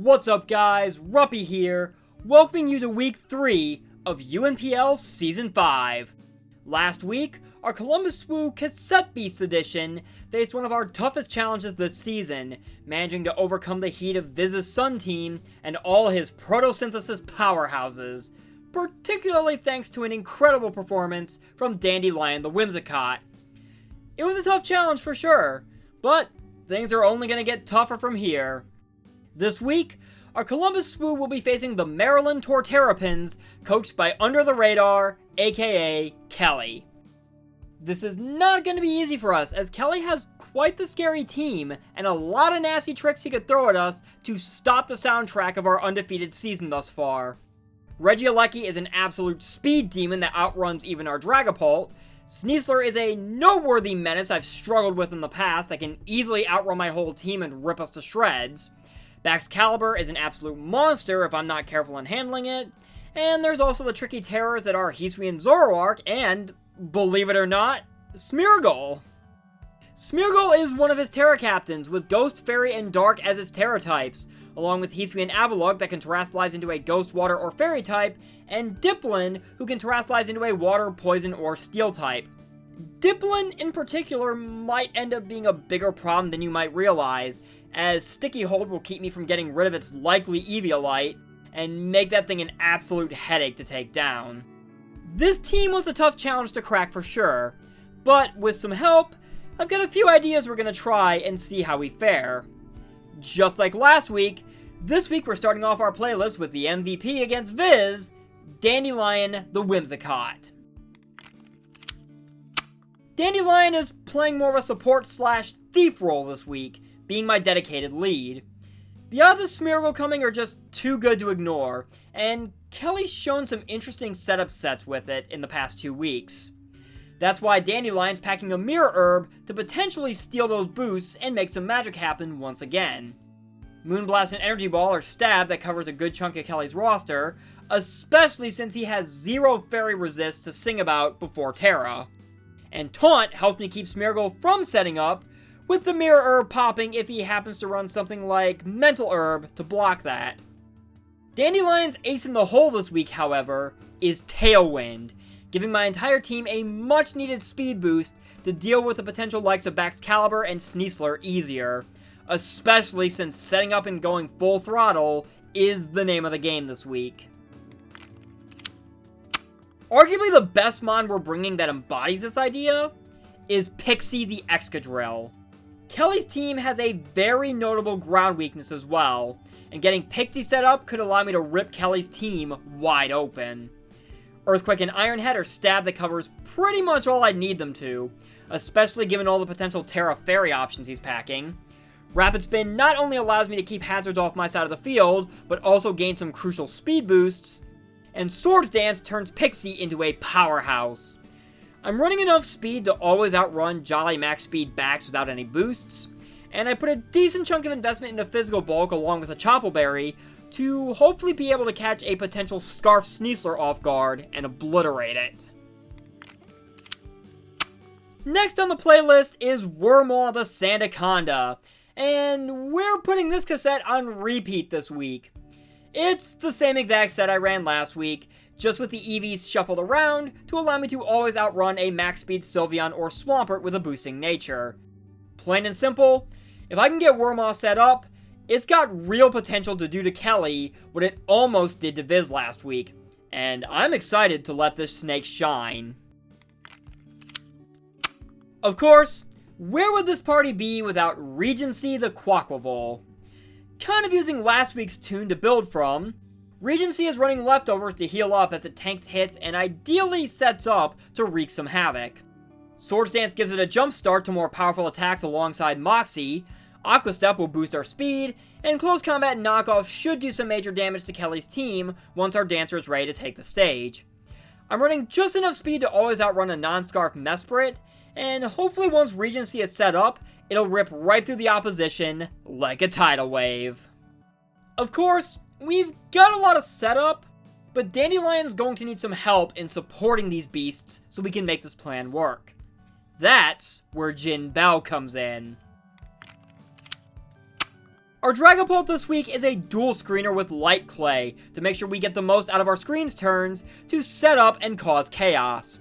What's up guys, Ruppy here, welcoming you to week 3 of UNPL Season 5. Last week, our Columbus Swoo Cassette Beasts edition faced one of our toughest challenges this season, managing to overcome the heat of Viz's Sun team and all his photosynthesis powerhouses, particularly thanks to an incredible performance from Dandelion the Whimsicott. It was a tough challenge for sure, but things are only going to get tougher from here. This week, our Columbus Swoo will be facing the Maryland Torterrapins, coached by UndertheRadar, aka Kelly. This is not going to be easy for us, as Kelly has quite the scary team, and a lot of nasty tricks he could throw at us to stop the soundtrack of our undefeated season thus far. Regieleki is an absolute speed demon that outruns even our Dragapult. Sneasler is a noteworthy menace I've struggled with in the past that can easily outrun my whole team and rip us to shreds. Baxcalibur is an absolute monster if I'm not careful in handling it. And there's also the tricky terrors that are Hisuian Zoroark and, believe it or not, Smeargle. Smeargle is one of his Terra Captains, with Ghost, Fairy, and Dark as its Terra types, along with Hisuian Avalugg that can terastallize into a Ghost, Water, or Fairy type, and Dipplin, who can terastallize into a Water, Poison, or Steel type. Dipplin, in particular, might end up being a bigger problem than you might realize, as Sticky Hold will keep me from getting rid of its likely Eviolite, and make that thing an absolute headache to take down. This team was a tough challenge to crack for sure, but with some help, I've got a few ideas we're going to try and see how we fare. Just like last week, this week we're starting off our playlist with the MVP against Viz, Dandelion the Whimsicott. Dandelion is playing more of a support/thief role this week, being my dedicated lead. The odds of Smeargle coming are just too good to ignore, and Kelly's shown some interesting setup sets with it in the past 2 weeks. That's why Dandelion's packing a Mirror Herb to potentially steal those boosts and make some magic happen once again. Moonblast and Energy Ball are Stab that covers a good chunk of Kelly's roster, especially since he has 0 Fairy Resist to sing about before Terra. And Taunt helps me keep Smeargle from setting up, with the Mirror Herb popping if he happens to run something like Mental Herb to block that. Dandelion's ace in the hole this week, however, is Tailwind, giving my entire team a much needed speed boost to deal with the potential likes of Baxcalibur and Sneasler easier, especially since setting up and going full throttle is the name of the game this week. Arguably the best mon we're bringing that embodies this idea is Pixie the Excadrill. Kelly's team has a very notable ground weakness as well, and getting Pixie set up could allow me to rip Kelly's team wide open. Earthquake and Ironhead are Stab that covers pretty much all I need them to, especially given all the potential Terra Fairy options he's packing. Rapid Spin not only allows me to keep hazards off my side of the field, but also gain some crucial speed boosts. And Swords Dance turns Pixie into a powerhouse. I'm running enough speed to always outrun Jolly Max Speed Bax without any boosts, and I put a decent chunk of investment into Physical Bulk along with a Choppleberry to hopefully be able to catch a potential Scarf Sneasler off guard and obliterate it. Next on the playlist is Wyrmaw the Sandaconda, and we're putting this cassette on repeat this week. It's the same exact set I ran last week, just with the EVs shuffled around to allow me to always outrun a max speed Sylveon or Swampert with a boosting nature. Plain and simple, if I can get Wyrmaw set up, it's got real potential to do to Kelly what it almost did to Viz last week, and I'm excited to let this snake shine. Of course, where would this party be without Regency the Quaquaval? Kind of using last week's tune to build from, Regency is running leftovers to heal up as it tanks hits and ideally sets up to wreak some havoc. Swords Dance gives it a jump start to more powerful attacks alongside Moxie, Aqua Step will boost our speed, and Close Combat Knockoff should do some major damage to Kelly's team once our Dancer is ready to take the stage. I'm running just enough speed to always outrun a non-Scarf Mesprit, and hopefully once Regency is set up, it'll rip right through the opposition like a tidal wave. Of course, we've got a lot of setup, but Dandelion's going to need some help in supporting these beasts so we can make this plan work. That's where Jin Bell comes in. Our Dragapult this week is a dual screener with Light Clay to make sure we get the most out of our screen's turns to set up and cause chaos.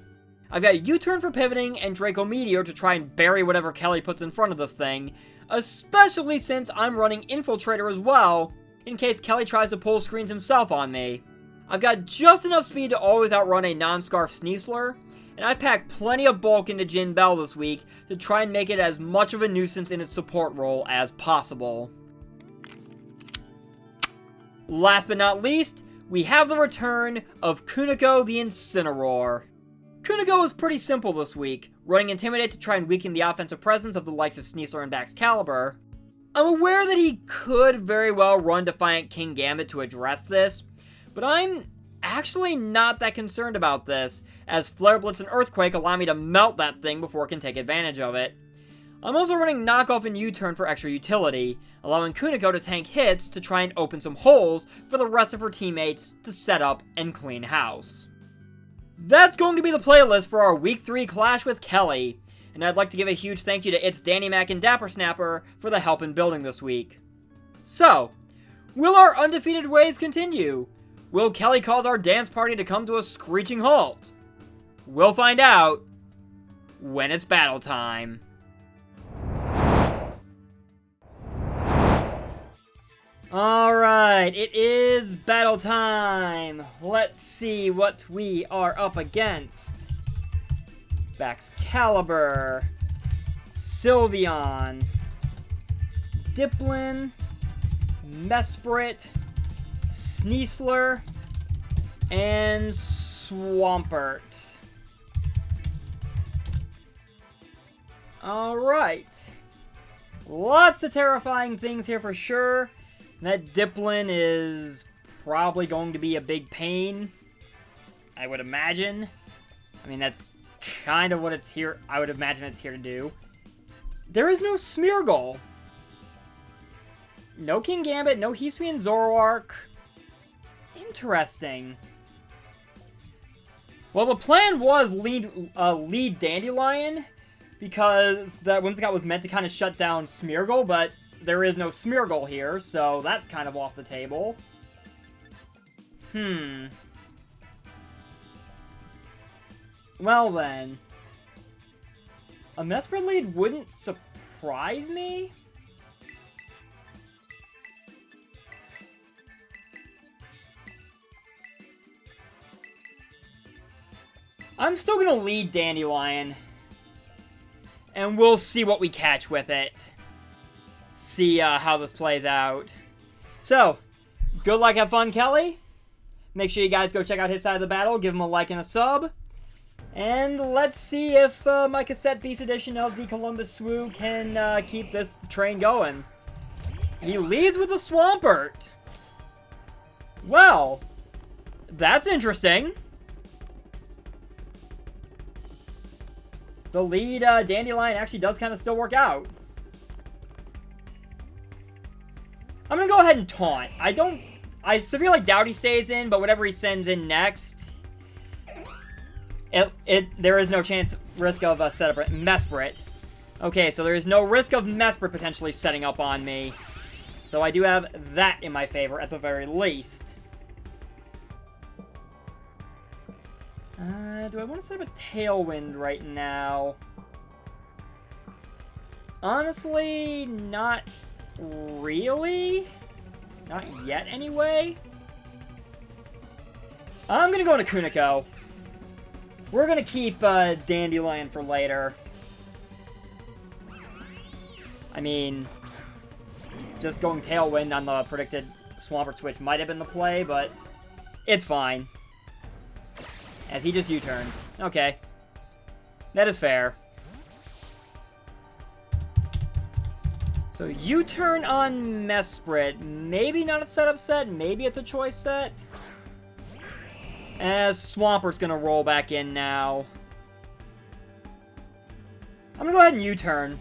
I've got U-turn for pivoting and Draco Meteor to try and bury whatever Kelly puts in front of this thing, especially since I'm running Infiltrator as well, in case Kelly tries to pull screens himself on me. I've got just enough speed to always outrun a non-Scarf Sneasler, and I packed plenty of bulk into Jin Bell this week to try and make it as much of a nuisance in its support role as possible. Last but not least, we have the return of Kuniko the Incineroar. Kuniko is pretty simple this week, running Intimidate to try and weaken the offensive presence of the likes of Sneasler and Baxcalibur. I'm aware that he could very well run Defiant King Gambit to address this, but I'm actually not that concerned about this, as Flare Blitz and Earthquake allow me to melt that thing before it can take advantage of it. I'm also running Knockoff and U-turn for extra utility, allowing Kuniko to tank hits to try and open some holes for the rest of her teammates to set up and clean house. That's going to be the playlist for our Week 3 Clash with Kelly, and I'd like to give a huge thank you to It's Danny Mac and Dapper Snapper for the help in building this week. So, will our undefeated ways continue? Will Kelly cause our dance party to come to a screeching halt? We'll find out when it's battle time. Alright, it is battle time. Let's see what we are up against. Baxcalibur, Sylveon, Dipplin, Mesprit, Sneasler, and Swampert. Alright. Lots of terrifying things here for sure. That Dipplin is probably going to be a big pain, I would imagine. I mean, that's kind of what it's here, I would imagine it's here to do. There is no Smeargle. No King Gambit, no Hisuian Zoroark. Interesting. Well, the plan was lead Dandelion, because that Whimsicott was meant to kind of shut down Smeargle, but there is no Smeargle here, so that's kind of off the table. Well then. A Mesprit lead wouldn't surprise me? I'm still gonna lead Dandelion. And we'll see what we catch with it. See how this plays out. So, good luck, have fun, Kelly. Make sure you guys go check out his side of the battle. Give him a like and a sub. And let's see if my Cassette Beasts edition of the Columbus Swoo can keep this train going. He leads with a Swampert. Well, that's interesting. So lead Dandelion actually does kind of still work out. I'm going to go ahead and taunt. I severely doubt he stays in, but whatever he sends in next, there is no risk of a setup. Mesprit. Okay, so there is no risk of Mesprit potentially setting up on me. So I do have that in my favor at the very least. Do I want to set up a Tailwind right now? Honestly, not really. Not yet, anyway. I'm gonna go into Kuniko. We're gonna keep Dandelion for later. I mean, just going Tailwind on the predicted Swampert switch might have been the play, but it's fine. As he just U-turns. Okay. That is fair. So U-turn on Mesprit. Maybe not a setup set. Maybe it's a choice set. As Swampert's gonna roll back in now. I'm gonna go ahead and U-turn.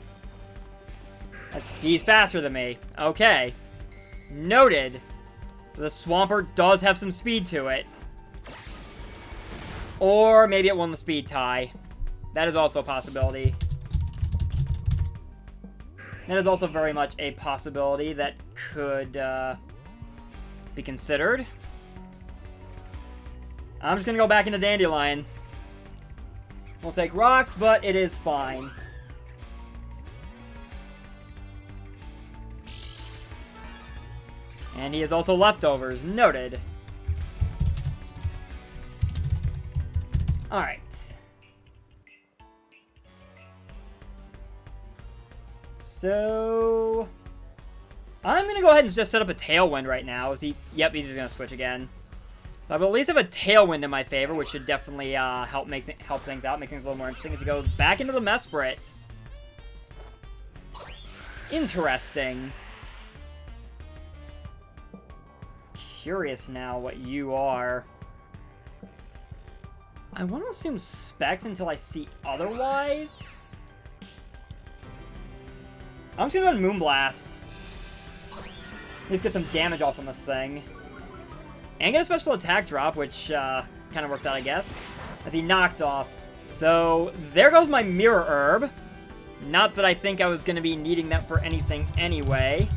He's faster than me. Okay. Noted. So the Swampert does have some speed to it. Or maybe it won the speed tie. That is also a possibility. That is also very much a possibility that could be considered. I'm just gonna go back into Dandelion. We'll take rocks, but it is fine. And he has also leftovers. Noted. Alright. So... I'm going to go ahead and just set up a Tailwind right now. Yep, he's just going to switch again. So I will at least have a Tailwind in my favor, which should definitely help things out, make things a little more interesting as he goes back into the Mesprit. Interesting. Curious now what you are. I want to assume Specs until I see otherwise. I'm just going to go ahead and Moonblast. At least get some damage off on this thing. And get a special attack drop, which kind of works out, I guess. As he knocks off. So, there goes my Mirror Herb. Not that I think I was going to be needing that for anything anyway.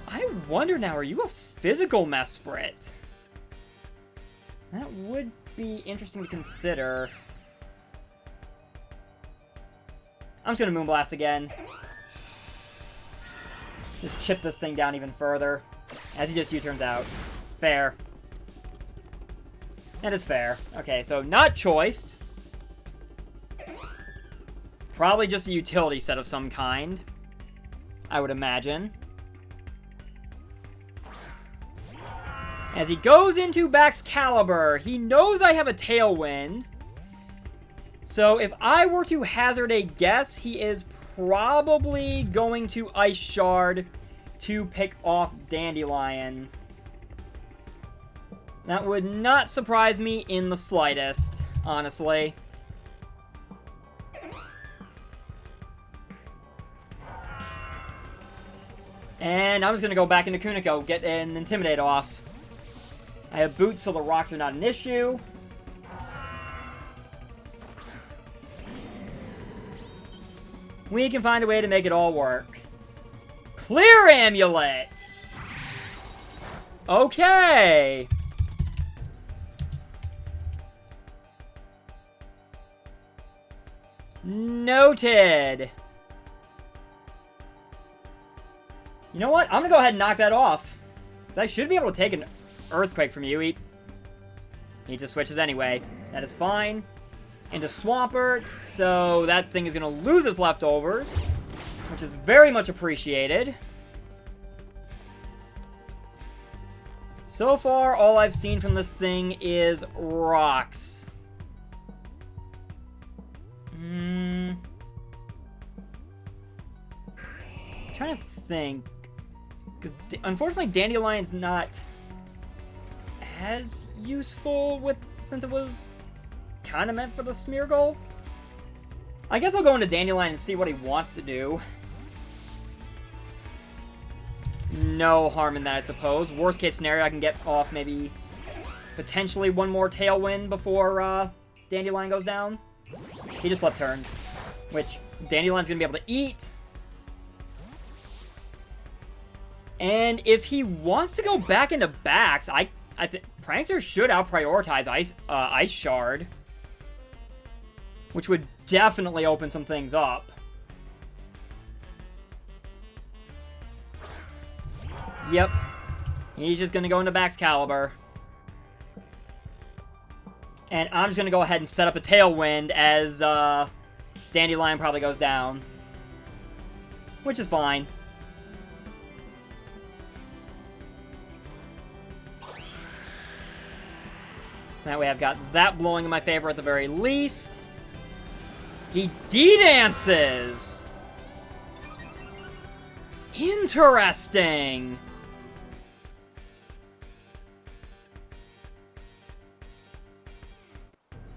I wonder now, are you a physical Mesprit? That would be interesting to consider. I'm just going to Moonblast again. Just chip this thing down even further. As he just U-turns out. Fair. That is fair. Okay, so not choiced. Probably just a utility set of some kind. I would imagine. As he goes into Baxcalibur, he knows I have a Tailwind. So if I were to hazard a guess, he is probably going to Ice Shard to pick off Dandelion. That would not surprise me in the slightest, honestly. And I'm just going to go back into Kuniko, get an Intimidate off. I have boots, so the rocks are not an issue. We can find a way to make it all work. Clear Amulet! Okay! Noted! You know what? I'm gonna go ahead and knock that off. Because I should be able to take an Earthquake from you. He just switches anyway. That is fine. Into Swampert, so that thing is going to lose its leftovers, which is very much appreciated. So far, all I've seen from this thing is rocks. I'm trying to think. Because, unfortunately, Dandelion's not as useful since it was kind of meant for the Smeargle. I guess I'll go into Dandelion and see what he wants to do. No harm in that, I suppose. Worst case scenario, I can get off maybe potentially one more Tailwind before Dandelion goes down. He just left turns, which Dandelion's going to be able to eat. And if he wants to go back into Bax, I think Prankster should out-prioritize Ice Shard, which would definitely open some things up. Yep. He's just going to go into Baxcalibur. And I'm just going to go ahead and set up a Tailwind as Dandelion probably goes down. Which is fine. That way I've got that blowing in my favor at the very least. He D-dances! Interesting!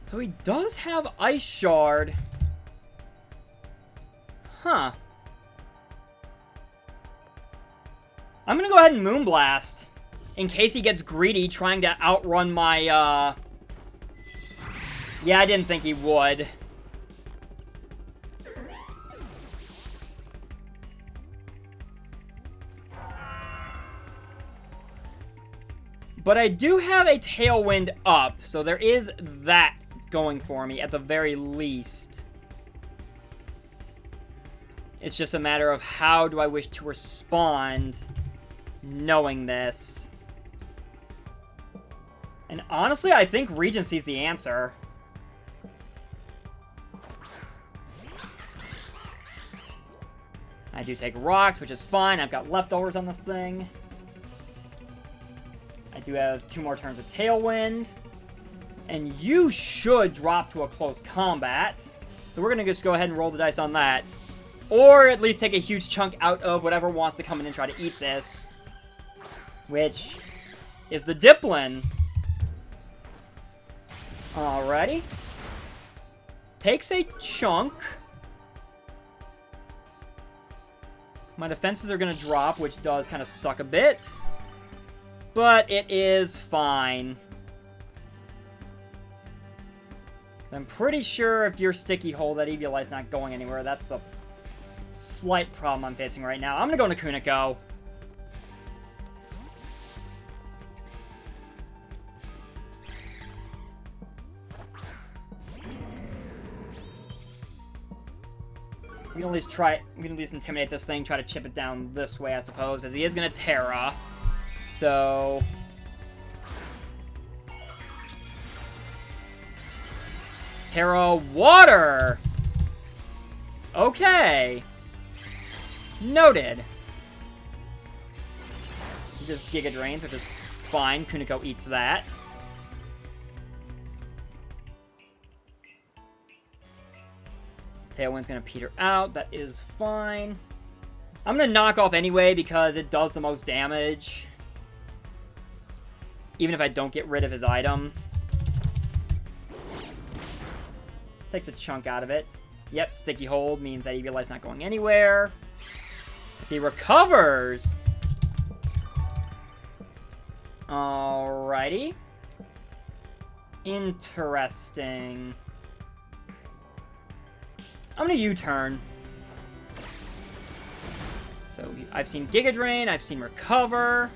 So he does have Ice Shard. Huh. I'm gonna go ahead and Moonblast. In case he gets greedy trying to outrun my, Yeah, I didn't think he would. But I do have a Tailwind up, so there is that going for me at the very least. It's just a matter of how do I wish to respond knowing this. And honestly, I think Regency's the answer. I do take rocks, which is fine. I've got leftovers on this thing. I do have 2 more turns of Tailwind. And you should drop to a close combat. So we're going to just go ahead and roll the dice on that. Or at least take a huge chunk out of whatever wants to come in and try to eat this. Which is the Dipplin. Alrighty. Takes a chunk. My defenses are going to drop, which does kind of suck a bit. But it is fine. I'm pretty sure if you're Sticky Hole, that Eviolite's not going anywhere. That's the slight problem I'm facing right now. I'm going to go Kuniko. We can at least intimidate this thing, try to chip it down this way, I suppose, as he is going to Terra. So... Terra Water! Okay. Noted. He just Giga Drains, which is fine. Kuniko eats that. Tailwind's gonna peter out. That is fine. I'm gonna knock off anyway because it does the most damage. Even if I don't get rid of his item. Takes a chunk out of it. Yep, Sticky Hold means that Eviolite's not going anywhere. As he recovers. Alrighty. Interesting. I'm gonna U-turn. So, I've seen Giga Drain, I've seen Recover.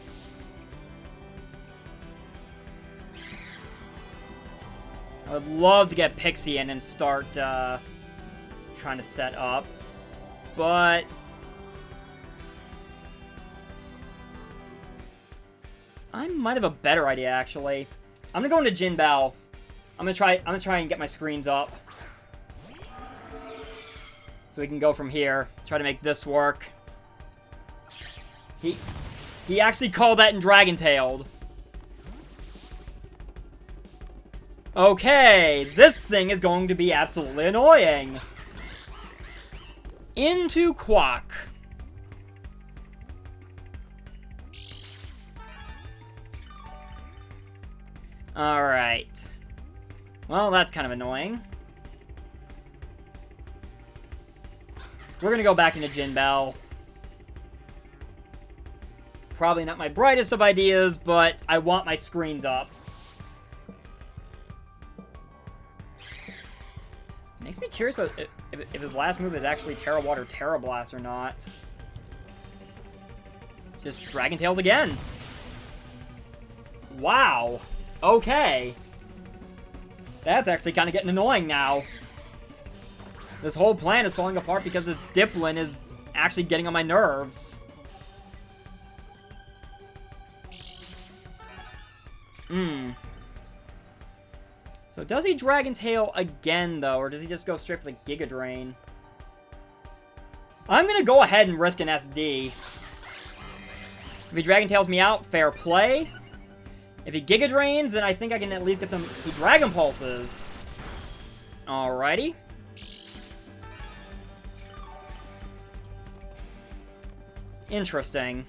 I would love to get Pixie in and start trying to set up, but I might have a better idea actually. I'm gonna go into Jin Bell. I'm gonna try and get my screens up so we can go from here. Try to make this work. He actually called that in Dragon-tailed. Okay, this thing is going to be absolutely annoying. Into Quack. Alright. Well, that's kind of annoying. We're gonna go back into Jin Bell. Probably not my brightest of ideas, but I want my screens up. Makes me curious about if his last move is actually Terra Water, Terra Blast or not. It's just Dragon-tailed again. Wow. Okay. That's actually kind of getting annoying now. This whole plan is falling apart because this Dipplin is actually getting on my nerves. So does he Dragon-tail again, though, or does he just go straight for the Giga Drain? I'm going to go ahead and risk an SD. If he Dragon-tails me out, fair play. If he Giga Drains, then I think I can at least get some... He Dragon Pulses. Alrighty. Interesting.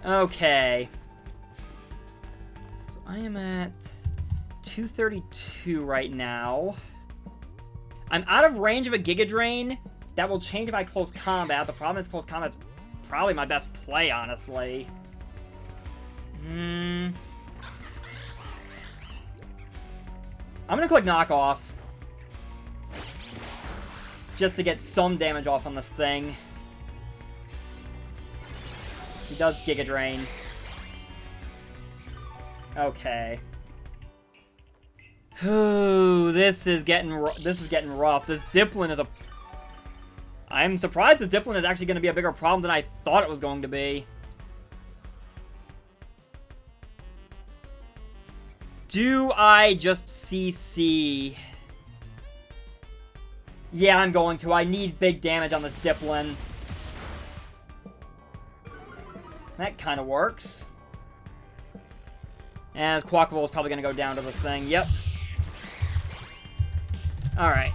Okay. I am at 232 right now. I'm out of range of a Giga Drain. That will change if I close combat. The problem is close combat's probably my best play, honestly. I'm gonna click Knockoff. Just to get some damage off on this thing. He does Giga Drain. Okay. Ooh, this is getting rough. This Dipplin is a... I'm surprised this Dipplin is actually going to be a bigger problem than I thought it was going to be. Do I just CC? Yeah, I'm going to. I need big damage on this Dipplin. That kind of works. And Quackville is probably going to go down to this thing. Yep. Alright.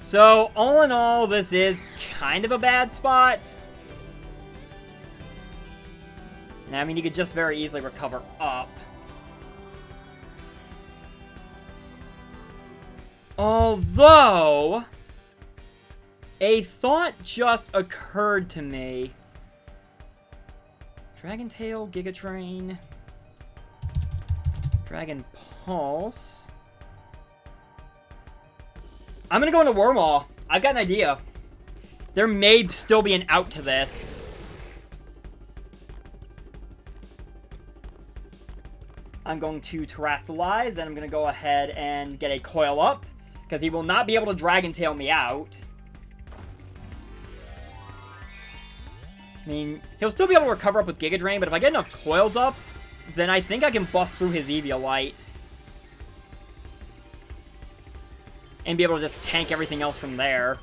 So, all in all, this is kind of a bad spot. And I mean, you could just very easily recover up. Although, a thought just occurred to me. Dragon Tail, Giga Train, Dragon Pulse. I'm gonna go into Wyrmaw. I've got an idea. There may still be an out to this. I'm going to Terrasilize, and I'm going to go ahead and get a Coil up, because he will not be able to Dragon Tail me out. I mean, he'll still be able to recover up with Giga Drain, but if I get enough Coils up, then I think I can bust through his Eviolite. And be able to just tank everything else from there.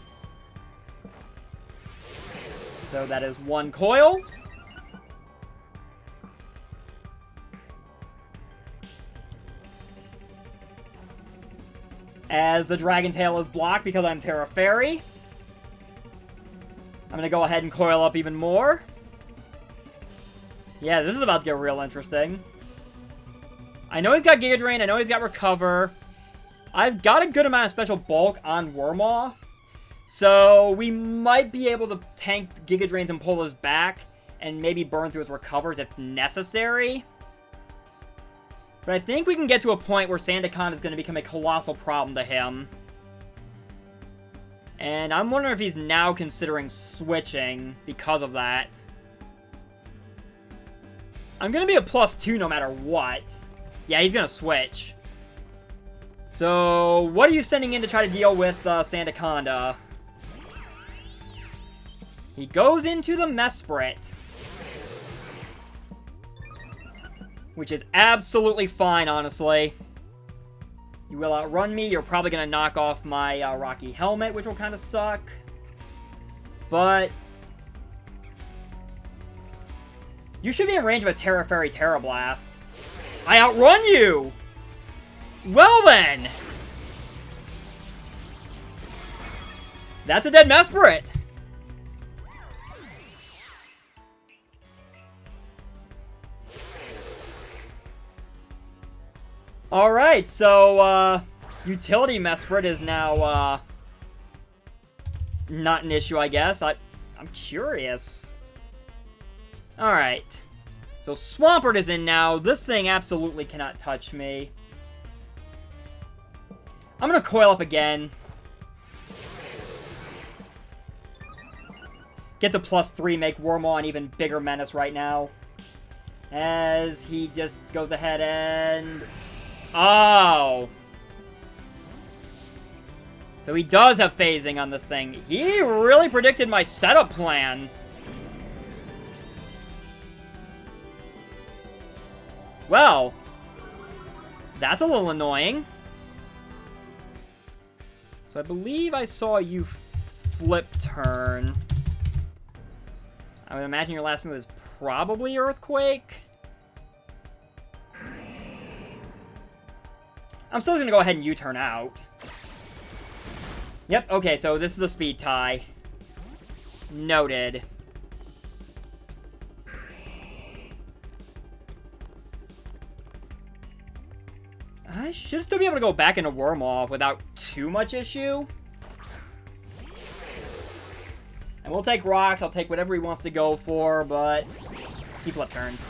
So that is one Coil. As the Dragon Tail is blocked because I'm Terra Fairy. I'm going to go ahead and Coil up even more. Yeah, this is about to get real interesting. I know he's got Giga Drain. I know he's got Recover. I've got a good amount of Special Bulk on Wyrmaw. So we might be able to tank Giga Drains and pull his back. And maybe burn through his Recovers if necessary. But I think we can get to a point where Sandaconda is going to become a colossal problem to him. And I'm wondering if he's now considering switching because of that. I'm going to be a +2 no matter what. Yeah, he's going to switch. So, what are you sending in to try to deal with Sandaconda? He goes into the Mesprit. Which is absolutely fine, honestly. You will outrun me. You're probably going to knock off my Rocky Helmet, which will kind of suck. But you should be in range of a Terra Fairy Terra Blast. I outrun you! Well then! That's a dead Mesprit! Alright, so, Utility Mesprit is now, not an issue, I guess. I'm curious. Alright. So, Swampert is in now. This thing absolutely cannot touch me. I'm gonna Coil up again. Get the +3, make Wyrmaw an even bigger menace right now. As he just goes ahead and... Oh! So he does have phasing on this thing. He really predicted my setup plan. Well, that's a little annoying. So I believe I saw you flip turn. I would imagine your last move is probably Earthquake. I'm still going to go ahead and U-turn out. Yep, okay, so this is a speed tie. Noted. I should still be able to go back into Wyrmaw without too much issue. And we'll take rocks, I'll take whatever he wants to go for, but he flip turns.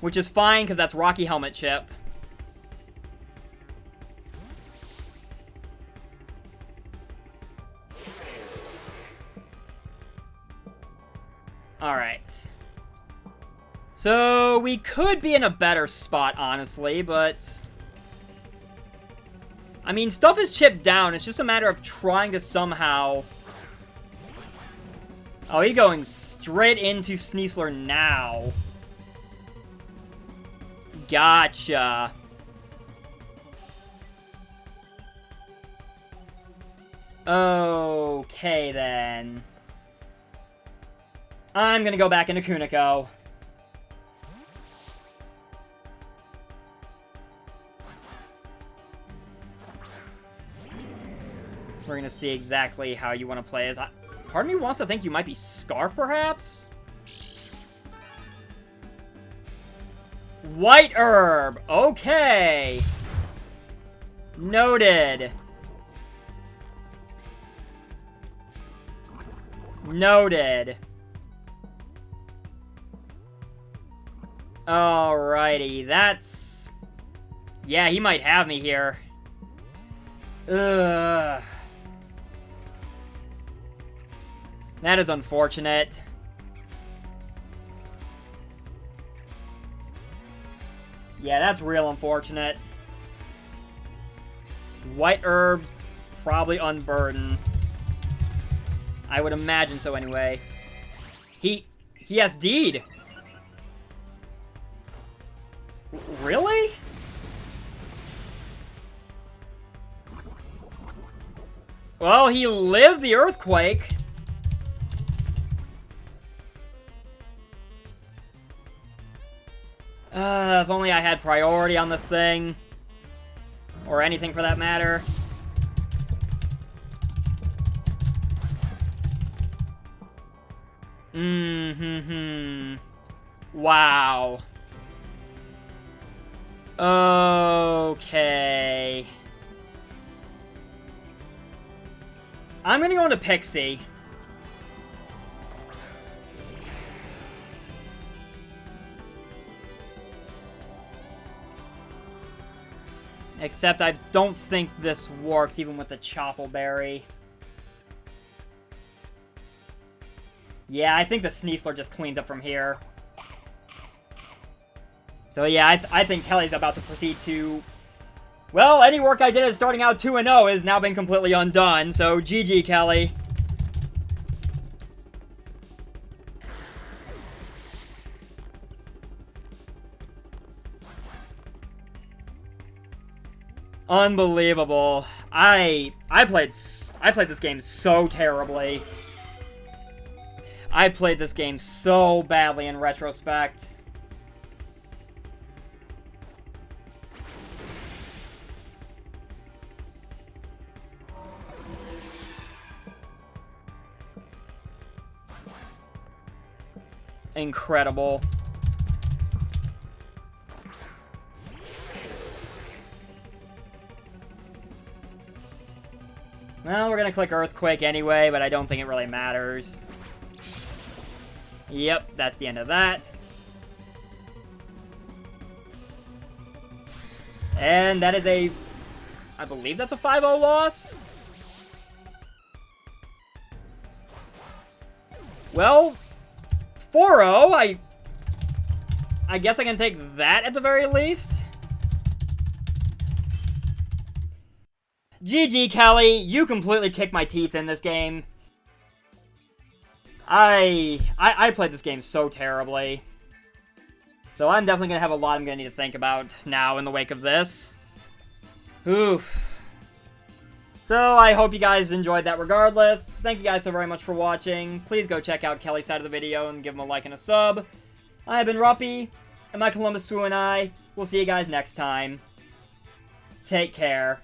Which is fine, because that's Rocky Helmet Chip. Alright. So, we could be in a better spot, honestly, but... I mean, stuff is chipped down. It's just a matter of trying to somehow... Oh, he's going straight into Sneasler now. Gotcha. Okay, then. I'm gonna go back into Kuniko. We're gonna see exactly how you want to play as. Part of me wants to think you might be Scarf, perhaps? White Herb! Okay! Noted. Noted. Alrighty, that's... Yeah, he might have me here. Ugh. That is unfortunate. Yeah, that's real unfortunate. White Herb, probably Unburden. I would imagine so anyway. He has Deed. Really? Well, he lived the earthquake. If only I had priority on this thing. Or anything for that matter. Wow. Okay. I'm gonna go into Pixie. Except I don't think this works even with the Choppleberry. Yeah, I think the Sneasler just cleans up from here. So yeah, I think Kelly's about to proceed to... Well, any work I did at starting out 2-0 has now been completely undone, so GG, Kelly. Unbelievable. I played this game so terribly. I played this game so badly in retrospect. Incredible. Well, we're gonna click Earthquake anyway, but I don't think it really matters. Yep, that's the end of that. And that is a... I believe that's a 5-0 loss? Well, 4-0, I guess I can take that at the very least. GG, Kelly. You completely kicked my teeth in this game. I played this game so terribly. So I'm definitely going to have a lot I'm going to need to think about now in the wake of this. Oof. So I hope you guys enjoyed that regardless. Thank you guys so very much for watching. Please go check out Kelly's side of the video and give him a like and a sub. I have been Ruppy, and my Columbus Swoo and I will see you guys next time. Take care.